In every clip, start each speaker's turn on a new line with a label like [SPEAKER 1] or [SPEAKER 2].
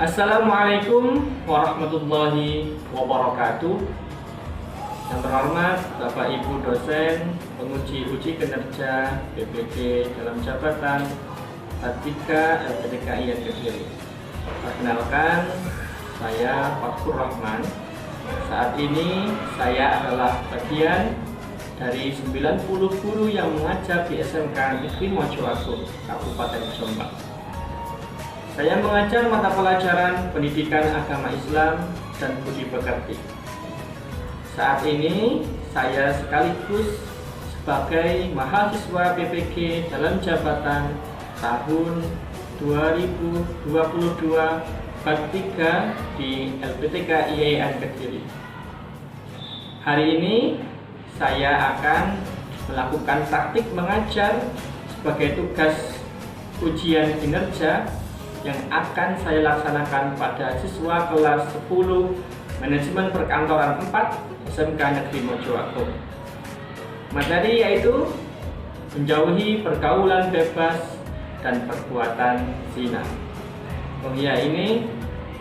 [SPEAKER 1] Assalamualaikum warahmatullahi wabarakatuh. Yang terhormat Bapak Ibu dosen, penguji kinerja PPK dalam jabatan D3 LPTKI yang kecil. Perkenalkan, saya Fathur Rahman. Saat ini saya adalah bagian dari 90 guru yang mengajar di SMK Negeri Mojokerto, Kabupaten Jombang. Saya mengajar mata pelajaran pendidikan agama Islam dan budi pekerti. Saat ini saya sekaligus sebagai mahasiswa PPG dalam jabatan tahun 2022 bab 3 di LPTK IAIN Kediri. Hari ini saya akan melakukan praktik mengajar sebagai tugas ujian kinerja yang akan saya laksanakan pada siswa kelas 10 Manajemen Perkantoran 4 SMK Negeri Mojokerto. Materi yaitu menjauhi pergaulan bebas dan perbuatan zina. Ya, ini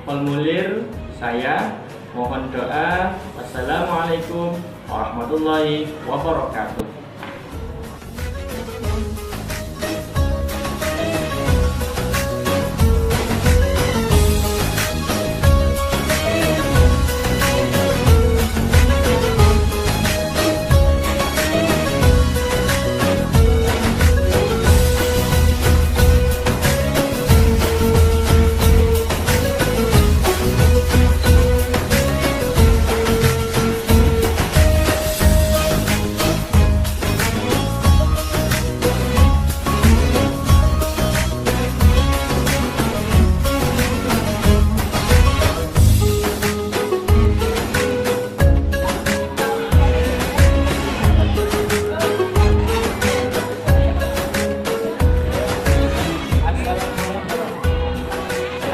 [SPEAKER 1] formulir saya. Mohon doa. Wassalamualaikum warahmatullahi wabarakatuh.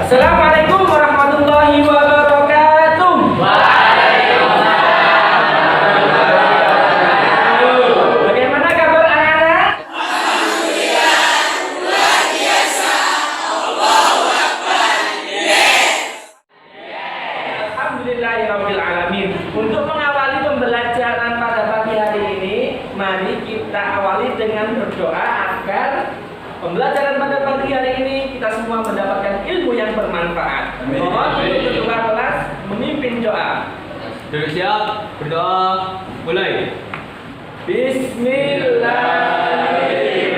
[SPEAKER 1] Assalamualaikum warahmatullahi wabarakatuh. Waalaikumsalam. Bagaimana kabar anak-anak?
[SPEAKER 2] Alhamdulillah, luar biasa. Allahu Akbar.
[SPEAKER 1] Alhamdulillahirabbil alamin. Untuk mengawali pembelajaran pada pagi hari ini, mari kita awali dengan berdoa agar pembelajaran pada pagi hari ini kita semua mendapatkan ilmu yang bermanfaat. Mohon untuk ketua kelas memimpin doa.
[SPEAKER 3] Sudah siap? Berdoa. Mulai.
[SPEAKER 1] Bismillahirrahmanirrahim.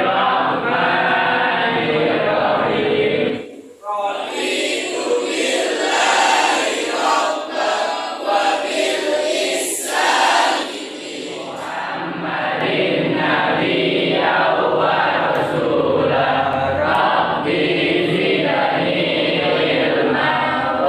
[SPEAKER 2] Raditu billahi rabban wa bil Islam
[SPEAKER 1] Muhammadin nabiyya wa rasulah. Rabbi zidni ilma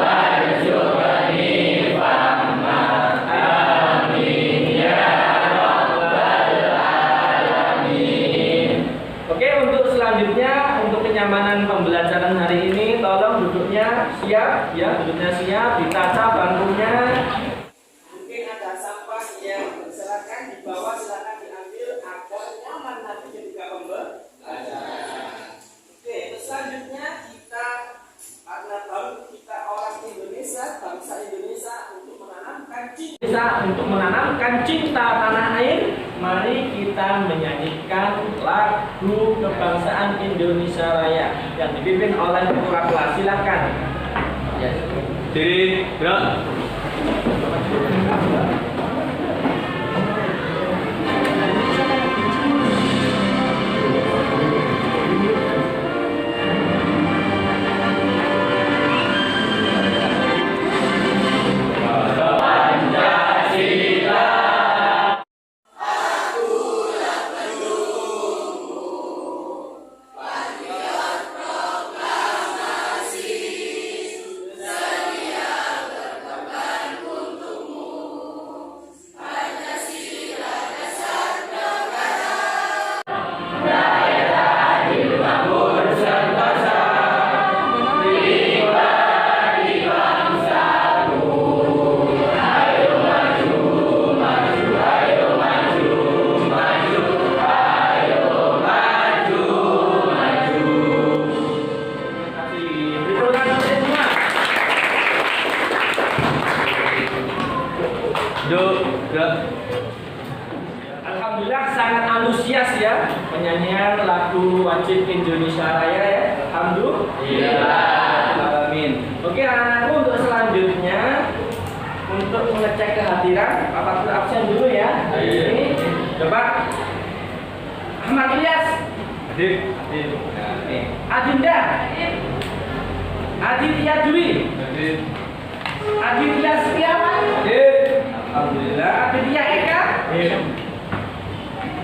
[SPEAKER 1] warzuqni fahma. Amin ya rabbal alamin. Oke, untuk selanjutnya, untuk kenyamanan pembelajaran hari ini, tolong duduknya siap ya, duduknya siap, ditata bangkunya. Mungkin ada sampah yang silakan di bawah, silakan diambil agar nyaman nanti ketika pembelajaran. Oke, selanjutnya kita, karena baru kita orang Indonesia, bangsa Indonesia, untuk menanamkan cinta tanah air, mari kita menyanyikan lagu kebangsaan Indonesia Raya yang dipimpin oleh ketua kelas. Silakan.
[SPEAKER 3] Diri, gerak.
[SPEAKER 1] nyanyian lagu wajib Indonesia Raya ya. Alhamdulillah. Alamin. Oke anak-anakku, untuk selanjutnya untuk mengecek kehadiran Bapak guru absen dulu ya. Ini coba Ahmad Ilyas.
[SPEAKER 3] Hadir.
[SPEAKER 1] Adinda. Aditya Dwi.
[SPEAKER 3] Hadir.
[SPEAKER 1] Aditya Setiawan.
[SPEAKER 3] Hadir.
[SPEAKER 1] Alhamdulillah. Aditya Eka.
[SPEAKER 3] Hadir.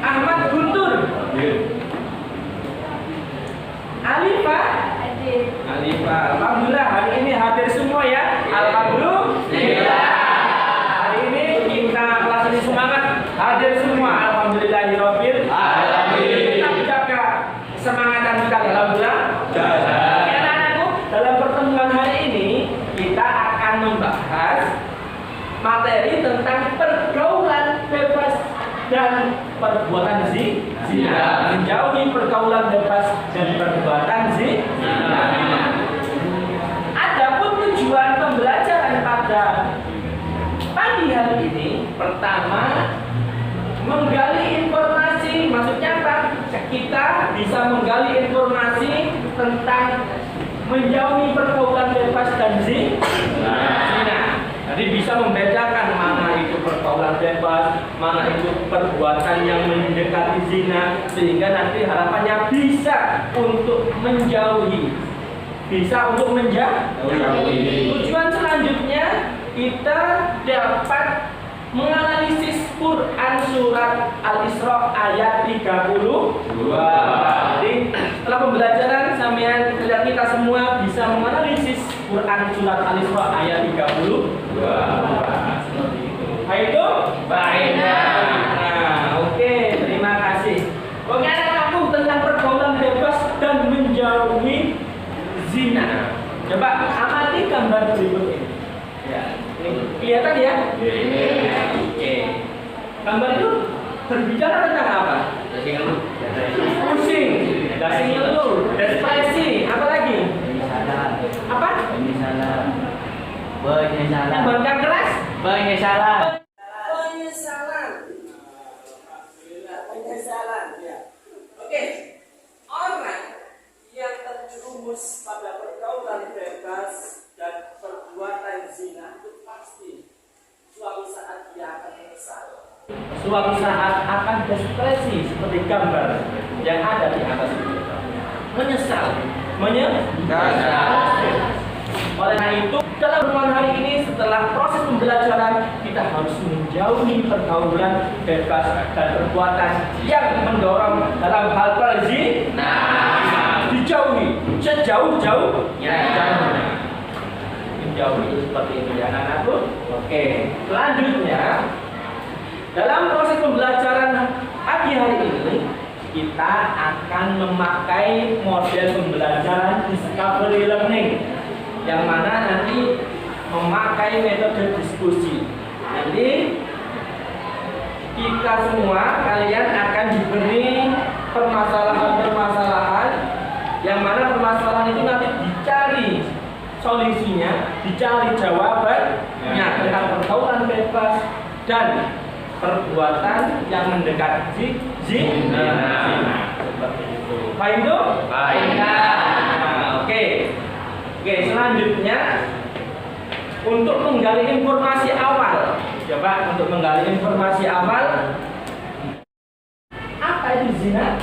[SPEAKER 1] Ahmad Guntur.
[SPEAKER 3] Hadir.
[SPEAKER 1] Alifa. Alifa. Alhamdulillah hari ini hadir semua ya. Alhamdulillah. Hari ini kita kelas ini semangat hadir semua. Alhamdulillahirabbil alamin. Kita jaga kesemangatan kita dalam bulan. Oke anak-anakku, dalam pertemuan hari ini kita akan membahas materi tentang pergaulan bebas dan perbuatan zina. Menjauhi pergaulan bebas dan perbuatan zina. Adapun tujuan pembelajaran pada pagi hari ini, pertama menggali informasi. Maksudnya apa? Kita bisa menggali informasi tentang menjauhi pergaulan bebas dan zina. Jadi bisa membedakan mana itu pergaulan bebas, mana itu perbuatan yang mendekati zina, sehingga nanti harapannya bisa untuk menjauhi. Tujuan selanjutnya kita dapat menganalisis Quran surat Al-Isra ayat 32. Jadi setelah pembelajaran sampean kita semua bisa menganalisis Quran surat Al-Isra ayat 32. Seperti itu. Baik itu? Baik. Nah, oke, terima kasih. Oke, anak-anakku, tentang pergaulan bebas dan menjauhi zina. Coba amati gambar berikut ini. Ya, ini kelihatan ya? Oke. Gambar itu berbicara tentang apa? Pusing, dasing ngeluh, depresi, apa lagi? Apa?
[SPEAKER 4] Penyesalan.
[SPEAKER 1] Yang keras?
[SPEAKER 4] Penyesalan.
[SPEAKER 2] Penyesalan. Ya. Oke. Orang yang terjerumus pada pergaulan bebas dan perbuatan zina itu pasti suatu saat dia akan menyesal.
[SPEAKER 1] Suatu saat akan depresi seperti gambar yang ada di atas itu. Menyesal. Oleh karena itu, dalam pertemuan hari ini setelah proses pembelajaran kita harus menjauhi pergaulan bebas dan perbuatan yang mendorong dalam hal perzina. Dijauhi sejauh-jauhnya. Menjauhi seperti itu ya anak-anakku. Oke, selanjutnya dalam proses pembelajaran pagi hari ini kita akan memakai model pembelajaran discovery learning, yang mana nanti memakai metode diskusi. Nanti kita semua, kalian akan diberi permasalahan-permasalahan, yang mana permasalahan itu nanti dicari solusinya, dicari jawabannya tentang pergaulan bebas dan perbuatan yang mendekati zina. Seperti itu. Baik itu? Baik. Oke, selanjutnya untuk menggali informasi awal. Coba untuk menggali informasi awal. Apa itu zina?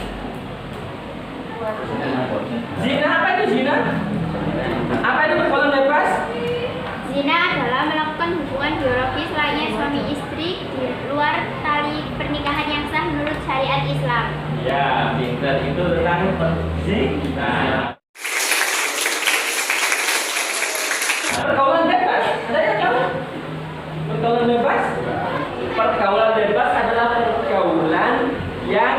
[SPEAKER 1] Zina apa itu zina? Apa itu pergaulan bebas?
[SPEAKER 5] Zina adalah melakukan hubungan biologis lainnya suami istri di luar tali pernikahan yang sah menurut syariat Islam.
[SPEAKER 1] Ya, pintar itu tentang zina. Pergaulan bebas, ada yang tahu? Pergaulan bebas? Pergaulan bebas adalah pergaulan yang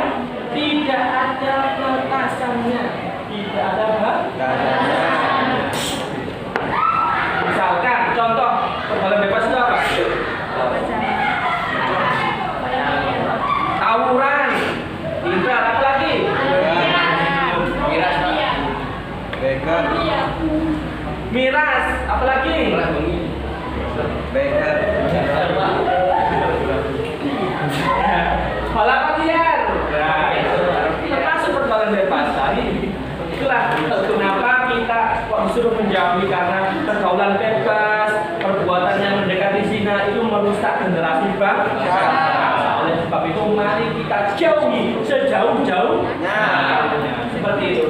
[SPEAKER 1] tidak ada batasannya, tidak ada batasannya. Misalkan, contoh pergaulan bebas itu apa? Tawuran, pintar, apa lagi? Miras, apa lagi? Balapan liar. Nah, itu termasuk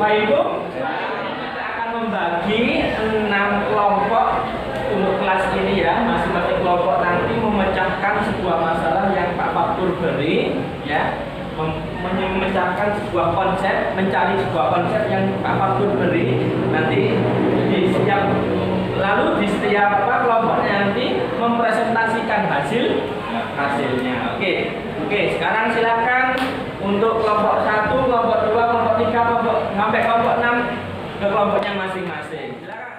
[SPEAKER 1] Fahim? Kita akan membagi 6 kelompok untuk kelas ini ya. Masing-masing kelompok nanti memecahkan sebuah masalah yang Pak Faktur beri ya. Memecahkan sebuah konsep, mencari sebuah konsep yang Pak Faktur beri. Nanti lalu di setiap kelompoknya nanti mempresentasikan hasilnya. Oke, sekarang silakan untuk kelompok 1, kelompok 2, kelompok 3, sampai kelompok 6 ke kelompoknya masing-masing. Silakan.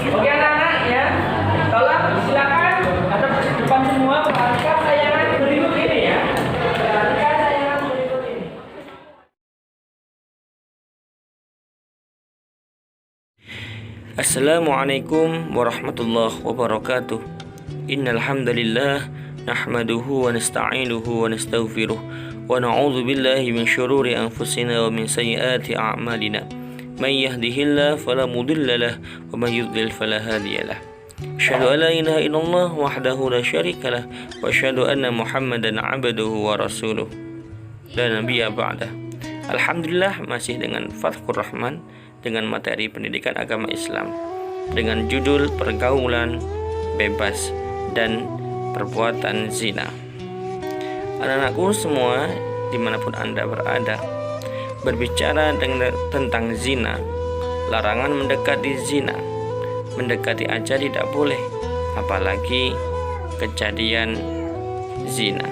[SPEAKER 1] Oke anak-anak ya, tolong silakan hadap ke depan semua, perhatikan tayangan berikut ini ya. Perhatikan tayangan berikut ini.
[SPEAKER 6] Assalamualaikum warahmatullahi wabarakatuh. Innal hamdalillah nahmaduhu wa nasta'inuhu wa nastaghfiruh wa na'udzu billahi min syururi anfusina wa min sayyiati a'malina. May yahdihillahu fala mudilla lahu wa may yudlil fala hadiya lahu. Asyhadu an la ilaha illallah wahdahu la syarika lahu wa asyhadu anna Muhammadan 'abduhu wa rasuluh. La nabiyya ba'dah. Alhamdulillah, masih dengan Fathur Rahman dengan materi pendidikan agama Islam dengan judul pergaulan bebas dan perbuatan zina. Anak-anakku semua dimanapun Anda berada, berbicara tentang zina, larangan mendekati zina. Mendekati aja tidak boleh, apalagi kejadian zina.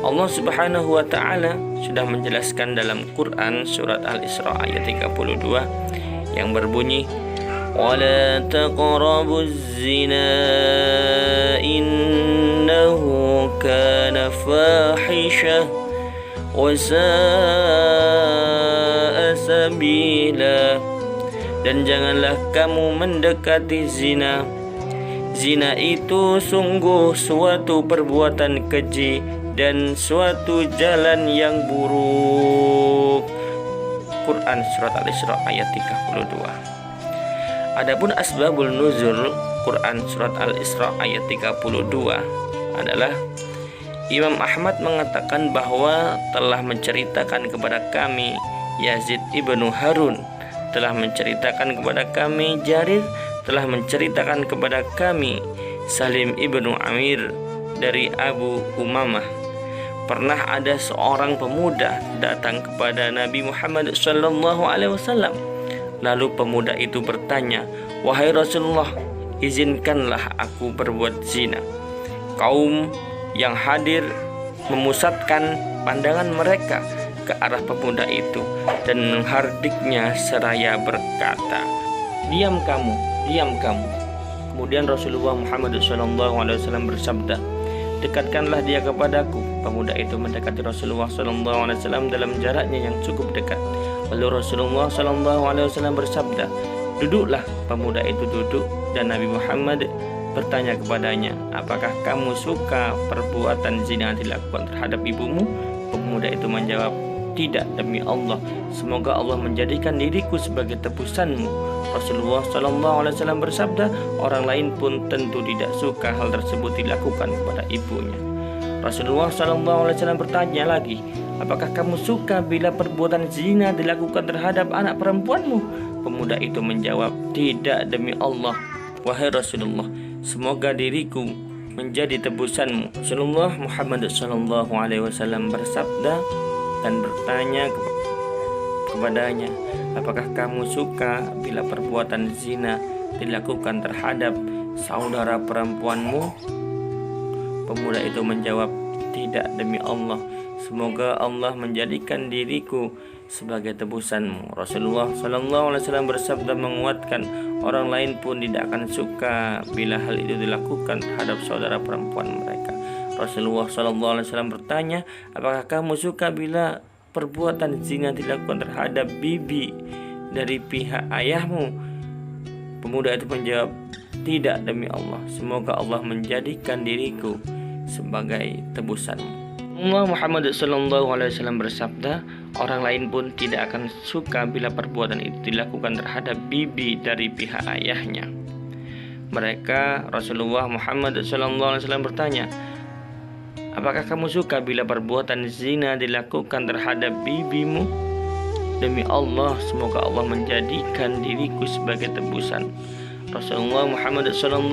[SPEAKER 6] Allah Subhanahu wa ta'ala sudah menjelaskan dalam Quran surat Al-Isra ayat 32 yang berbunyi, وَلَا تَقْرَبُوا الزِّنَا إِنَّهُ كَانَ فَاحِشَةً وَسَاءَ سَبِيلًا. Dan janganlah kamu mendekati zina. Zina itu sungguh suatu perbuatan keji dan suatu jalan yang buruk. Quran surat Al-Isra ayat 32. Adapun asbabul nuzul Quran surat Al-Isra ayat 32 adalah Imam Ahmad mengatakan bahwa telah menceritakan kepada kami Yazid ibnu Harun, telah menceritakan kepada kami Jarir, telah menceritakan kepada kami Salim ibnu Amir dari Abu Umamah. Pernah ada seorang pemuda datang kepada Nabi Muhammad SAW. Lalu pemuda itu bertanya, "Wahai Rasulullah, izinkanlah aku berbuat zina." Kaum yang hadir memusatkan pandangan mereka ke arah pemuda itu dan menghardiknya seraya berkata, "Diam kamu, diam kamu." Kemudian Rasulullah Muhammad SAW bersabda, "Dekatkanlah dia kepadaku." Pemuda itu mendekati Rasulullah SAW dalam jaraknya yang cukup dekat. Lalu Rasulullah SAW bersabda, "Duduklah." Pemuda itu duduk dan Nabi Muhammad bertanya kepadanya, "Apakah kamu suka perbuatan zina dilakukan terhadap ibumu?" Pemuda itu menjawab, "Tidak, demi Allah, semoga Allah menjadikan diriku sebagai tebusanmu." Rasulullah SAW bersabda, "Orang lain pun tentu tidak suka hal tersebut dilakukan kepada ibunya." Rasulullah SAW bertanya lagi, "Apakah kamu suka bila perbuatan zina dilakukan terhadap anak perempuanmu?" Pemuda itu menjawab, "Tidak, demi Allah, wahai Rasulullah, semoga diriku menjadi tebusanmu." Rasulullah Muhammad SAW bersabda dan bertanya kepadanya, "Apakah kamu suka bila perbuatan zina dilakukan terhadap saudara perempuanmu?" Pemuda itu menjawab, "Tidak, demi Allah, semoga Allah menjadikan diriku sebagai tebusanmu." Rasulullah SAW bersabda menguatkan, orang lain pun tidak akan suka bila hal itu dilakukan terhadap saudara perempuan mereka. Rasulullah SAW bertanya, "Apakah kamu suka bila perbuatan zina dilakukan terhadap bibi dari pihak ayahmu?" Pemuda itu menjawab, "Tidak, demi Allah, semoga Allah menjadikan diriku sebagai tebusanmu." Rasulullah Muhammad SAW bersabda, orang lain pun tidak akan suka bila perbuatan itu dilakukan terhadap bibi dari pihak ayahnya. Mereka, Rasulullah Muhammad SAW bertanya, apakah kamu suka bila perbuatan zina dilakukan terhadap bibimu? Demi Allah, semoga Allah menjadikan diriku sebagai tebusan. Rasulullah Muhammad SAW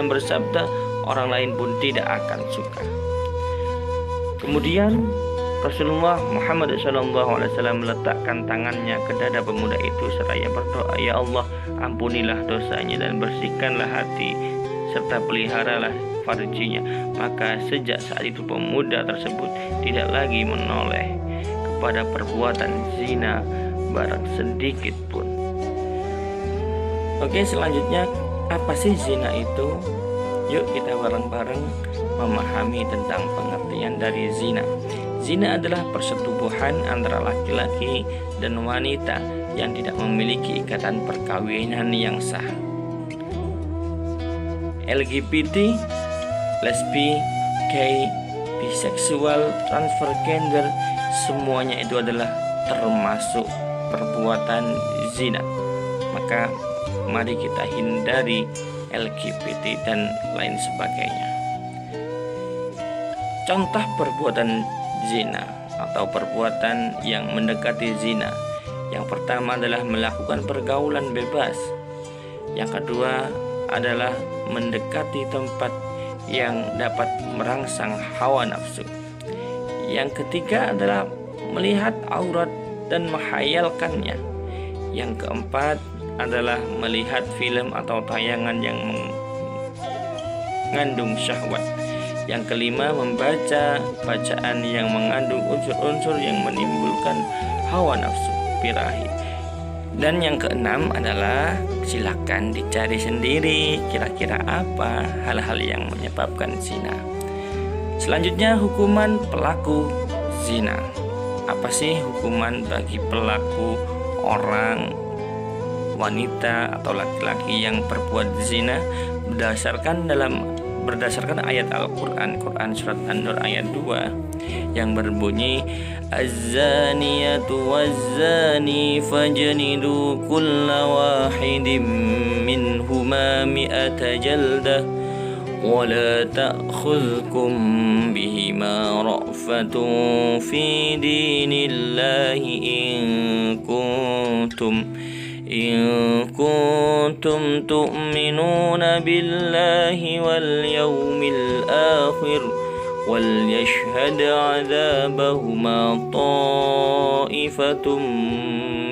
[SPEAKER 6] bersabda, orang lain pun tidak akan suka. Kemudian Rasulullah Muhammad SAW meletakkan tangannya ke dada pemuda itu seraya berdoa, ya Allah, ampunilah dosanya dan bersihkanlah hati serta peliharalah farjinya. Maka sejak saat itu pemuda tersebut tidak lagi menoleh kepada perbuatan zina barang sedikit pun. Oke, selanjutnya apa sih zina itu? Yuk kita bareng-bareng memahami tentang pengertian dari zina. Zina adalah persetubuhan antara laki-laki dan wanita yang tidak memiliki ikatan perkawinan yang sah. LGBT, lesbi, gay, biseksual, transfer gender, semuanya itu adalah termasuk perbuatan zina. Maka mari kita hindari LGBT dan lain sebagainya. Contoh perbuatan zina atau perbuatan yang mendekati zina. Yang pertama adalah melakukan pergaulan bebas. Yang kedua adalah mendekati tempat yang dapat merangsang hawa nafsu. Yang ketiga adalah melihat aurat dan menghayalkannya. Yang keempat adalah melihat film atau tayangan yang mengandung syahwat. Yang kelima, membaca bacaan yang mengandung unsur-unsur yang menimbulkan hawa nafsu birahi. Dan yang keenam adalah silakan dicari sendiri kira-kira apa hal-hal yang menyebabkan zina. Selanjutnya, hukuman pelaku zina. Apa sih hukuman bagi pelaku orang wanita atau laki-laki yang berbuat zina? Berdasarkan ayat Al-Quran, Quran Surat An-Nur ayat 2 yang berbunyi, Az-zaniyatu waz-zani fajnidu kulla wahidin minhuma mi'ata jaldah wa la ta'khudhukum bihima ra'fatun fi dinillahi in kuntum tu'minuna billahi wal yawmil akhir wal yashhad 'adzabahuma ta'ifatum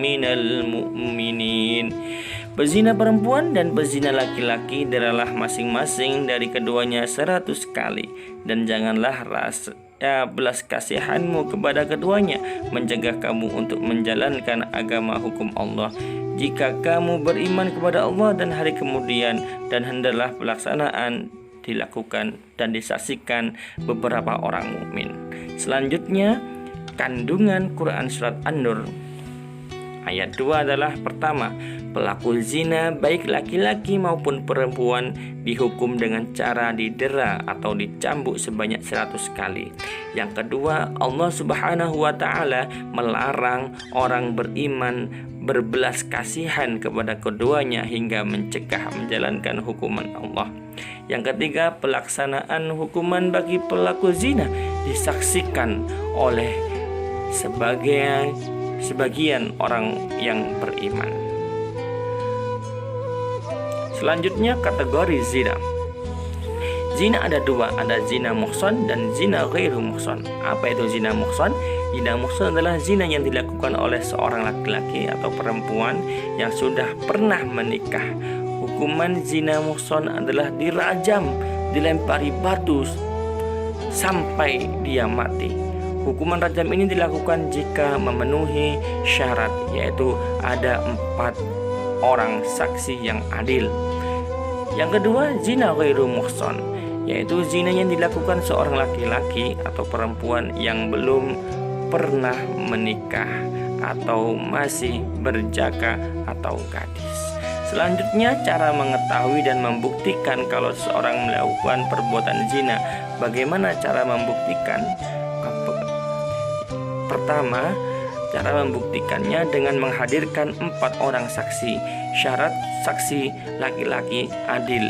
[SPEAKER 6] minal mu'minin. Pezina perempuan dan pezina laki-laki adalah masing-masing dari keduanya 100 kali, dan janganlah belas kasihanmu kepada keduanya mencegah kamu untuk menjalankan agama hukum Allah jika kamu beriman kepada Allah dan hari kemudian, dan hendaklah pelaksanaan dilakukan dan disaksikan beberapa orang mukmin. Selanjutnya, kandungan Quran Surat An-Nur ayat 2 adalah pertama, pelaku zina baik laki-laki maupun perempuan dihukum dengan cara didera atau dicambuk sebanyak 100 kali. Yang kedua, Allah Subhanahu wa taala melarang orang beriman berbelas kasihan kepada keduanya hingga mencegah menjalankan hukuman Allah. Yang ketiga, pelaksanaan hukuman bagi pelaku zina disaksikan oleh sebagian orang yang beriman. Selanjutnya, kategori zina. Zina ada dua, ada zina muhsan dan zina ghairu muhsan. Apa itu zina muhsan? Zina muhsan adalah zina yang dilakukan oleh seorang laki-laki atau perempuan yang sudah pernah menikah. Hukuman zina muhsan adalah dirajam, dilempari batu sampai dia mati. Hukuman rajam ini dilakukan jika memenuhi syarat, yaitu ada 4 orang saksi yang adil. Yang kedua, zina ghairu muhsan, yaitu zina yang dilakukan seorang laki-laki atau perempuan yang belum pernah menikah atau masih berjaka atau gadis. Selanjutnya, cara mengetahui dan membuktikan kalau seseorang melakukan perbuatan zina. Bagaimana cara membuktikan? Pertama, cara membuktikannya dengan menghadirkan 4 orang saksi. Syarat saksi laki-laki adil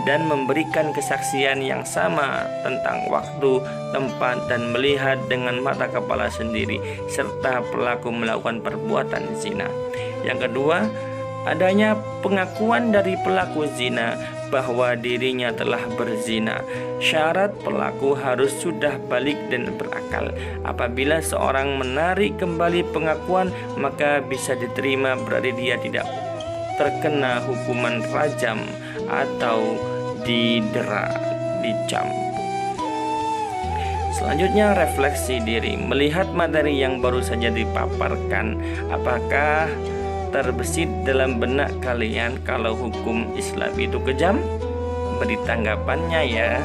[SPEAKER 6] dan memberikan kesaksian yang sama tentang waktu, tempat, dan melihat dengan mata kepala sendiri, serta pelaku melakukan perbuatan zina. Yang kedua, adanya pengakuan dari pelaku zina bahwa dirinya telah berzina. Syarat pelaku harus sudah balik dan berakal. Apabila seorang menarik kembali pengakuan, maka bisa diterima, berarti dia tidak terkena hukuman rajam atau didera, dicambuk. Selanjutnya, refleksi diri. Melihat materi yang baru saja dipaparkan, apakah terbesit dalam benak kalian kalau hukum Islam itu kejam? Beri tanggapannya ya.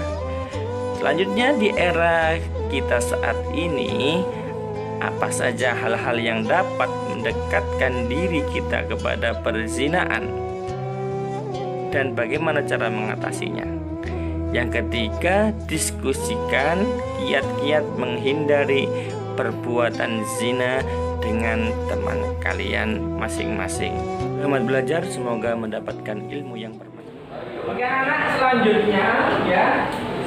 [SPEAKER 6] Selanjutnya, di era kita saat ini, apa saja hal-hal yang dapat mendekatkan diri kita kepada perzinaan dan bagaimana cara mengatasinya? Yang ketiga, diskusikan kiat-kiat menghindari perbuatan zina dengan teman kalian masing-masing. Selamat belajar, semoga mendapatkan ilmu yang bermanfaat.
[SPEAKER 1] Oke anak,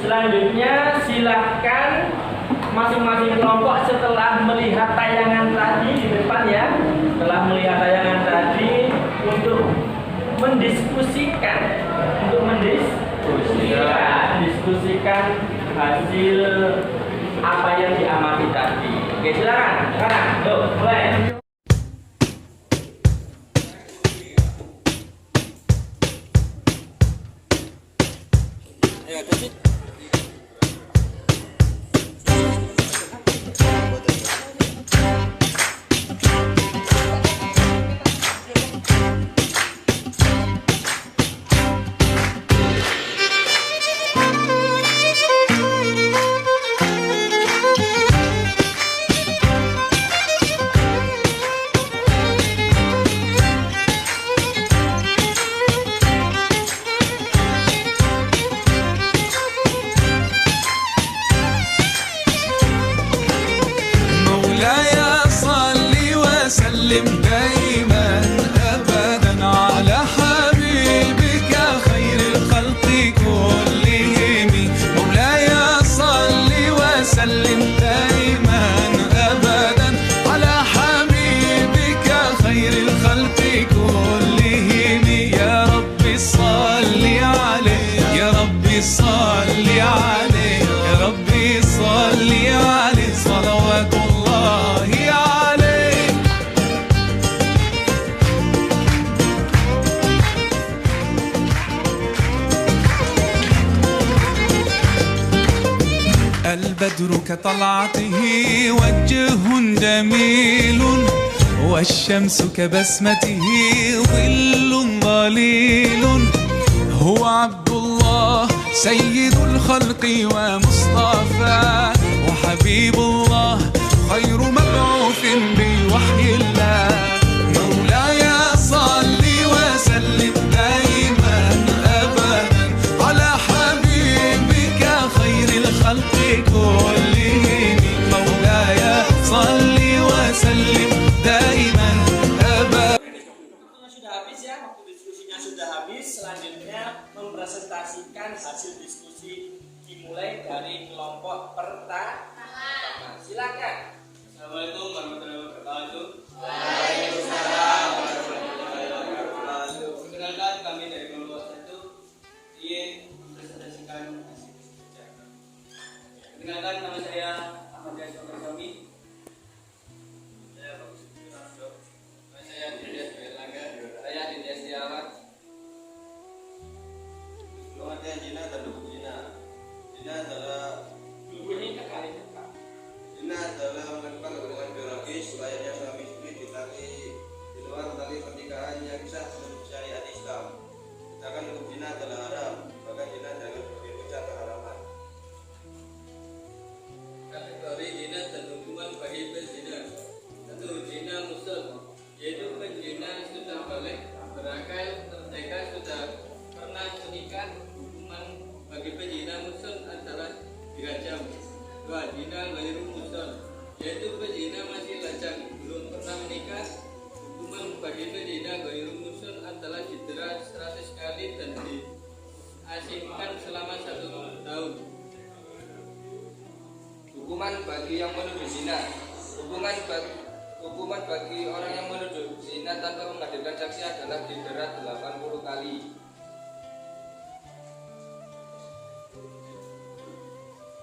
[SPEAKER 1] selanjutnya silahkan masing-masing kelompok setelah melihat tayangan tadi di depan ya, setelah melihat tayangan tadi untuk mendiskusikan hasil apa yang diamati tadi. Oke, silakan. Sekarang, yuk, mulai.
[SPEAKER 7] وسلم دائما أبدا على حبيبك خير الخلق كلهم. مولاي صل وسلم دائما أبدا على حبيبك خير الخلق كلهم. يا رب صل عليه، يا رب صل عليه، يا رب صل عليه صلوات الله عليه. البدر كطلعته وجه جميل، والشمس كبسمته ظل ظليل. هو عبد الله سيد الخلق ومصطفى، وحبيب الله خير مبعوث بوحي الله. مولاي صل وسلم دائما أبدا على حبيبك خير الخلق كلهم. مولاي صل وسلم دائما أبدا.
[SPEAKER 2] Waktunya sudah habis ya, waktu diskusinya sudah habis. Selanjutnya mempresentasikan hasil diskusi dimulai dari kelompok pertama. Silakan.
[SPEAKER 3] Assalamualaikum warahmatullahi wabarakatuh.
[SPEAKER 2] Waalaikumsalam warahmatullahi
[SPEAKER 3] wabarakatuh. Perkenalkan, kami dari kelompok 1 ingin mempresentasikan hasil diskusi. Perkenalkan, nama saya Ahmad Yasir Suami. Saya Bagus Sudarso. Nama saya Didias Berlangga. Saya Didias Diawat.
[SPEAKER 8] Namanya Jina dan Duku Jina. Jina adalah
[SPEAKER 2] Dulu ini kekali Pak.
[SPEAKER 8] Jina adalah melakukan hubungan biologis
[SPEAKER 3] zina. Hukuman bagi orang yang menuduh zina tanpa menghadirkan saksi adalah dijerat 80 kali.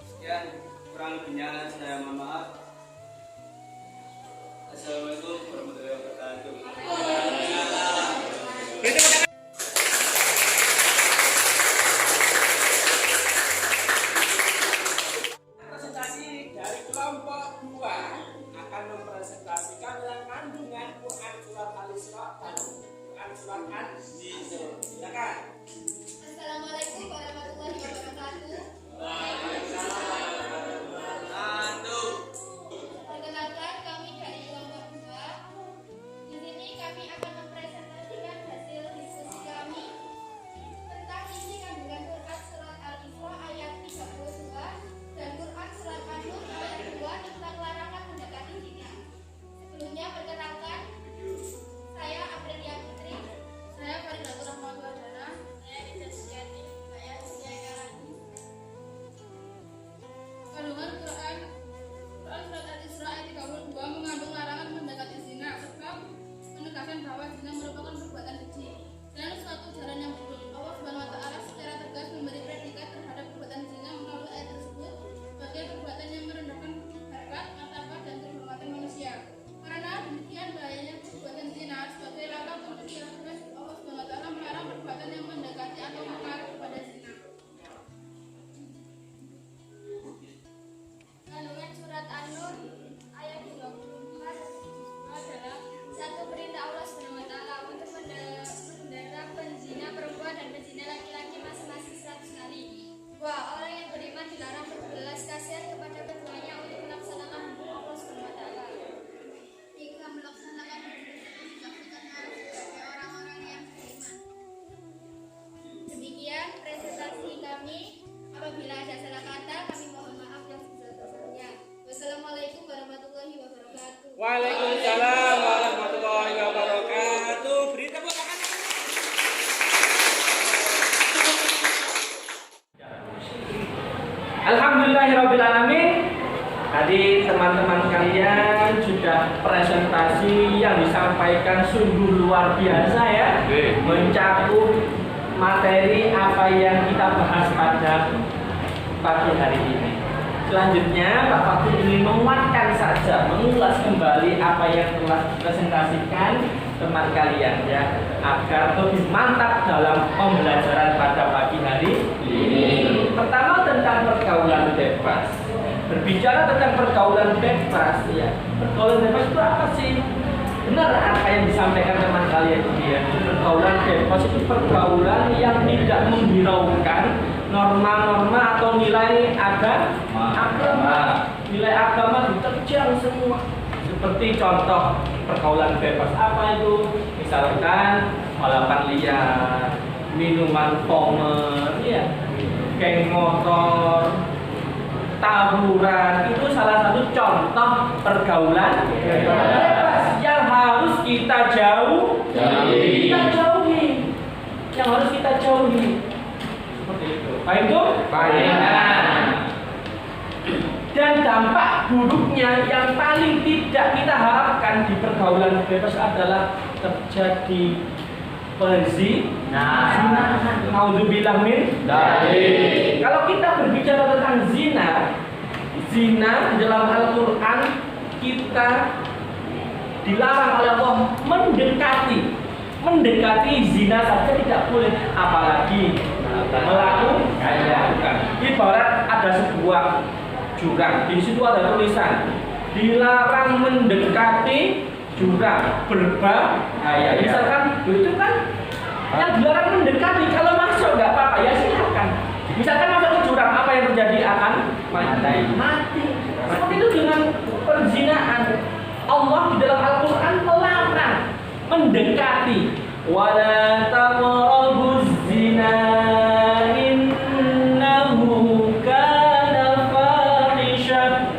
[SPEAKER 3] Sekian kurang lebihnya saya mohon maaf. Assalamualaikum warahmatullahi wabarakatuh.
[SPEAKER 2] Presentasi dari kelompok 2 akan mempresentasikan dalam kandungan Quran surat Al-Isra dan Quran surat An-Nisa. Silakan.
[SPEAKER 5] Assalamualaikum warahmatullahi wabarakatuh. Perkenalkan, kami dari kelompok 2. Di sini kami akan mempresentasikan hasil diskusi kami tentang isi kandungan Quran surat Al-Isra ayat 32 dan Quran surat An-Nur ayat 2 tentang larangan mendekati zina. Sebelumnya perkenalkan, saya Aprilia Putri, saya Faridatul Rahmatullah, saya Ida Suciati, saya Suciati Karani. Kandungan Quran surat Al-Isra ayat 32 mengandung larangan mendekati zina serta menegaskan bahwa zina merupakan perbuatan keji dan suatu jalan yang buruk. Allah Subhanahu wa taala secara tegas memberi predikat terhadap perbuatan zina melalui ayat tersebut sebagai perbuatan yang merendahkan harkat, martabat dan kehormatan manusia. Karena demikian bahayanya perbuatan zina sebagai langkah menuju akhirat, Allah Subhanahu wa taala melarang perbuatan yang mendekati atau mengarah kepada zina. Kandungan surat An-Nur ayat 24 adalah satu perintah Allah Subhanahu wa taala untuk mendera penzina perempuan dan penzina laki-laki masing-masing 100 kali. 2. Orang yang beriman dilarang berbelas kasihan kepada keduanya untuk melaksanakan hukum Allah Subhanahu wa taala. 3. Melaksanakan hukum itu dilakukan harus sebagai orang-orang yang beriman. Demikian presentasi kami. Apabila ada salah kata, kami mohon maaf yang sebesar-besarnya. Wassalamualaikum warahmatullahi wabarakatuh.
[SPEAKER 1] Waalaikumsalam warahmatullahi wabarakatuh. Beri tepuk tangan. Alhamdulillahirrabbilalamin. Tadi teman-teman kalian sudah presentasi yang disampaikan sungguh luar biasa ya, mencakup materi apa yang kita bahas pada pagi hari ini. Selanjutnya Bapak ingin menguatkan saja, mengulas kembali apa yang telah dipresentasikan teman kalian ya, agar lebih mantap dalam pembelajaran pada pagi hari ini. Pertama tentang pergaulan bebas. Berbicara tentang pergaulan bebas ya, pergaulan bebas itu apa sih? Benar apa yang disampaikan teman kalian ini ya. Pergaulan bebas itu pergaulan yang tidak menghiraukan norma-norma atau nilai agama. Nilai agama diterjang semua. Seperti contoh pergaulan bebas apa itu? Misalkan balapan liar, minuman komer, ya, geng motor, tawuran, itu salah satu contoh pergaulan bebas yang harus kita jauhi. Yang harus kita jauhi. Seperti itu. Baik itu? Baik. Dan dampak buruknya yang paling tidak kita harapkan di pergaulan bebas adalah terjadi perzinahan. Naudzubillah min dzalik. Kalau kita berbicara tentang zina di dalam Al-Quran kita dilarang oleh Allah mendekati zina saja tidak boleh, apalagi melakukan. Ibarat ada sebuah jurang, di situ ada tulisan dilarang mendekati jurang berbahaya. Misalkan itu kan yang dilarang mendekati, kalau masuk nggak apa-apa ya silakan. Misalkan masuk ke jurang, apa yang terjadi? Akan mati. Seperti itu dengan perzinahan. Allah di dalam Al-Quran melarang mendekati. Wala taqrabuz zina innahu kana fahisha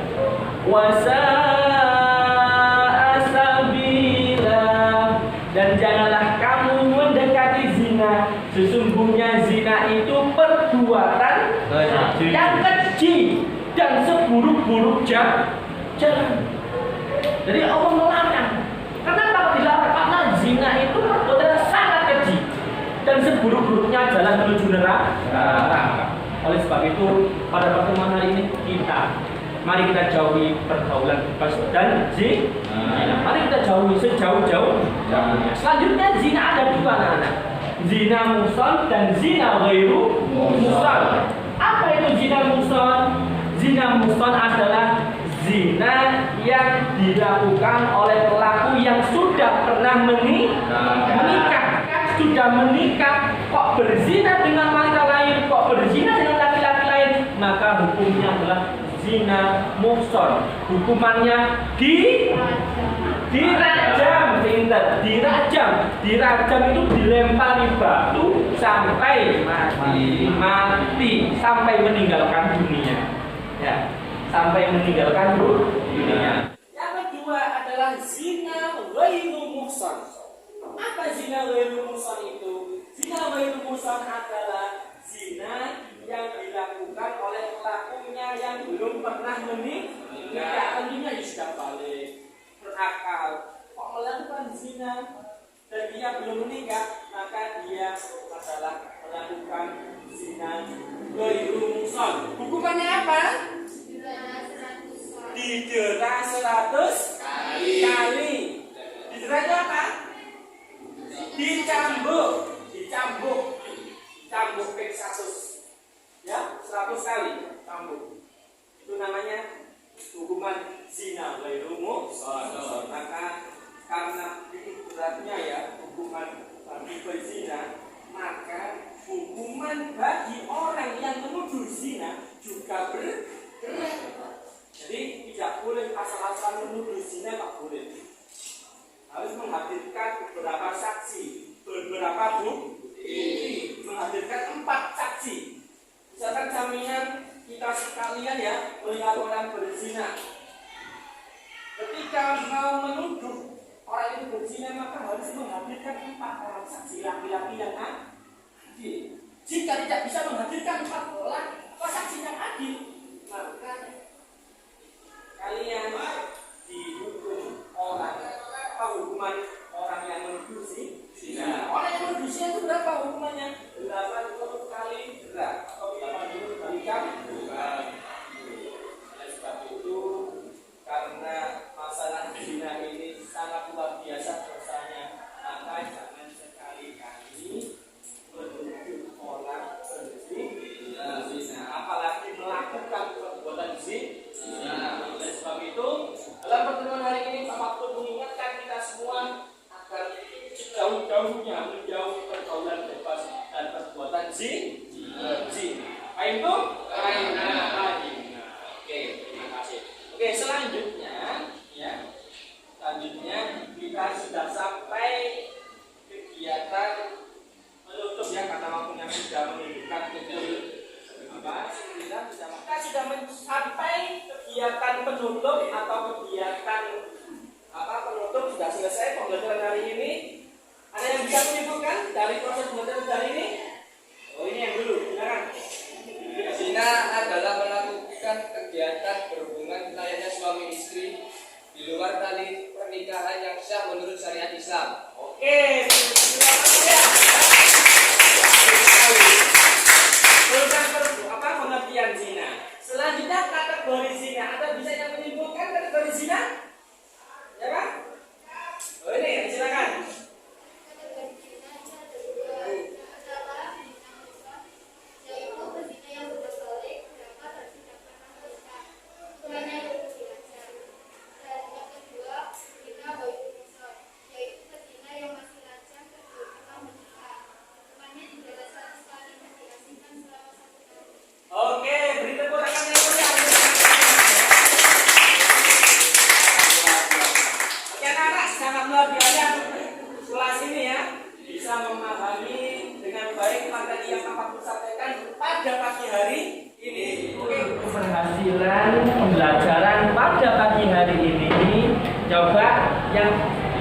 [SPEAKER 1] wa sa'a sabila. Dan janganlah kamu mendekati zina. Sesungguhnya zina itu perbuatan yang keji dan seburuk-buruk Jangan. Jadi Allah melarang. Kenapa kok dilarang? Karena zina itu perbuatan sangat keji dan seburuk-buruknya jalan menuju neraka. Oleh sebab itu pada pertemuan hari ini mari kita jauhi pergaulan bebas dan zina. Mari kita jauhi sejauh-jauhnya. Selanjutnya zina ada dua anak-anak. Zina muhsan dan zina ghairu muhsan. Apa itu zina muhsan? Zina muhsan adalah zina yang dilakukan oleh pelaku yang sudah pernah menikah, sudah menikah, kok berzina dengan wanita lain, kok berzina dengan laki-laki lain, maka hukumnya adalah zina muhsan. Hukumannya dirajam itu dilempari batu sampai mati, sampai meninggalkan dunia. Ya. Sampai meninggalkan dunia.
[SPEAKER 2] Yang kedua adalah zina ghairu muhsan. Apa zina ghairu muhsan itu? Zina ghairu muhsan adalah zina yang dilakukan oleh pelakunya yang belum pernah menikah. Tentunya sudah balik, berakal. Kok melakukan zina dan dia belum menikah, maka dia adalah melakukan zina ghairu muhsan. Hukumannya apa? Didera 100 kali. Didera itu apa? Dicambuk P100. Ya, 100 kali cambuk. Itu namanya hukuman zina ghairu muhsan. Maka karena itu beratnya ya hukuman bagi pezina, maka hukuman bagi orang yang menuduh zina juga berat. Jadi tidak boleh asal-asalan menuduh zina, tak boleh. Harus menghadirkan beberapa saksi, beberapa bukti, menghadirkan 4 saksi. Misalkan jaminan kita sekalian ya melihat orang berzina. Ketika mau menuduh orang itu berzina, maka harus menghadirkan 4 orang saksi laki-laki yang adil. Jika tidak bisa menghadirkan 4 orang saksi yang adil, maka kalian dihukum hukuman orang yang menuduh zina. Orang yang menuduh zina itu berapa hukumannya? 80 kali berat atau 80 kali berat. Oleh sebab itu, karena masalah zina ini sangat luar biasa dosanya, maka jangan sekali-kali menuduh orang berzina, apalagi melakukan perbuatan zina. Oleh sebab itu, dalam pertemuan hari ini Pak Faktur mengingatkan kita semua agar jauh-jauhnya menjauhi pergaulan bebas dan perbuatan zina. Paham itu? Oke, terima kasih. Oke, selanjutnya kita sudah sampai kegiatan menutup ya, karena waktunya sudah menunjukkan pukul kita sudah sampai kegiatan penutup atau kegiatan penutup sudah selesai pembelajaran hari ini. Ada yang bisa menyimpulkan dari proses pembelajaran hari ini? Oh, ini yang dulu, silakan.
[SPEAKER 3] Zina adalah melakukan kegiatan berhubungan layaknya suami istri di luar tali pernikahan yang sah menurut syariat Islam.
[SPEAKER 2] Oke, pengertian zina. Selanjutnya kategori zina. Anda bisa yang menyimpulkan kategori zina? Ya kan? Oh ini, silakan. Oke, beri tepuk tangan yang meriah. Oke, anak-anak, sangat luar biasa kelas ini ya, bisa memahami dengan baik materi yang Pak Faktur sampaikan pada pagi hari ini. Oke,
[SPEAKER 1] Keberhasilan pembelajaran pada pagi hari ini, coba yang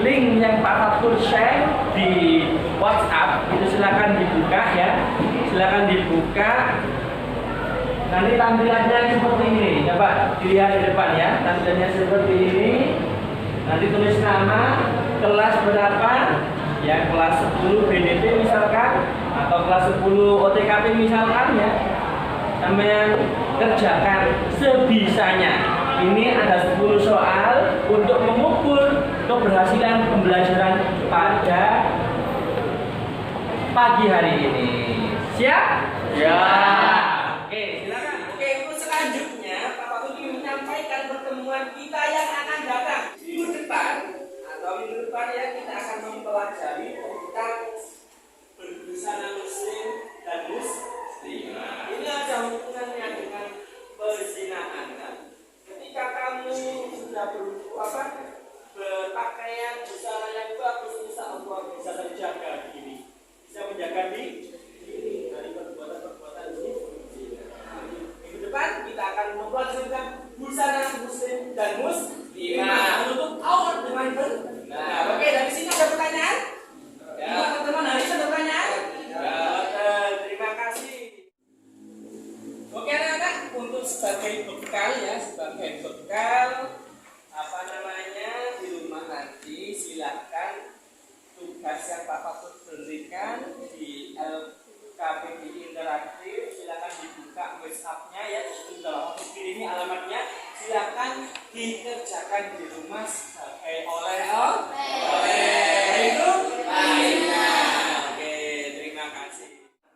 [SPEAKER 1] link yang Pak Faktur share di WhatsApp itu silakan dibuka ya, silakan dibuka. Nanti tampilannya seperti ini. Coba dilihat di depan ya. Tampilannya seperti ini. Nanti tulis nama, kelas berapa, ya kelas 10 BDT misalkan, atau kelas 10 OTKP misalkan ya. Sampai kerjakan sebisanya. Ini ada 10 soal untuk mengukur keberhasilan pembelajaran pada pagi hari ini. Siap?
[SPEAKER 6] Ya.
[SPEAKER 1] Oke, silakan.
[SPEAKER 2] Oke, untuk selanjutnya Bapak Tuti menyampaikan pertemuan kita yang akan datang minggu depan ya kita akan mempelajari tentang berbusana muslim dan muslimah. Ini ada hubungannya dengan perzinahan kan. Ketika kamu sudah berpakaian busana yang bagus, insya Allah bisa terjaga diri, bisa menjaga diri dari perbuatan-perbuatan zina. Minggu depan kita akan mempelajari busana muslim dan muslimah menutup aurat dengan benar. Oke, dari sini ada pertanyaan? Ya. Teman-teman hari ini ada pertanyaan? Ya. Terima kasih. Oke anak-anak, untuk sebagai bekal di rumah nanti silakan tugas yang Bapak berikan di LKPD interaktif, silakan dibuka WhatsApp-nya ya, sudah ini alamatnya, silakan dikerjakan di rumah sebagai itu lainnya. Oke, terima kasih.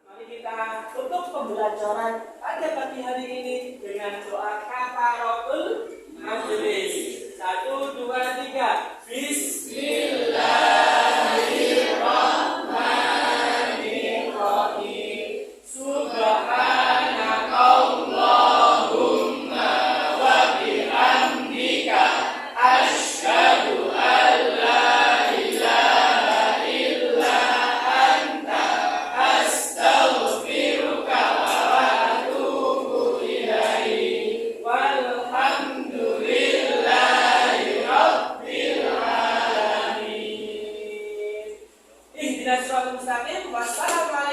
[SPEAKER 2] Mari kita tutup pembelajaran pada pagi hari ini dengan doa kafaratul majelis. 1, 2, 3. Bismillahirrahmanirrahim. Subhanakallahumma wa bihamdika asyhadu an la ilaha illa anta astaghfiruka wa atubu ilaik. Walhamdulillahi rabbil alamin. Ihdinas siratal mustaqim. Wassalamualaikum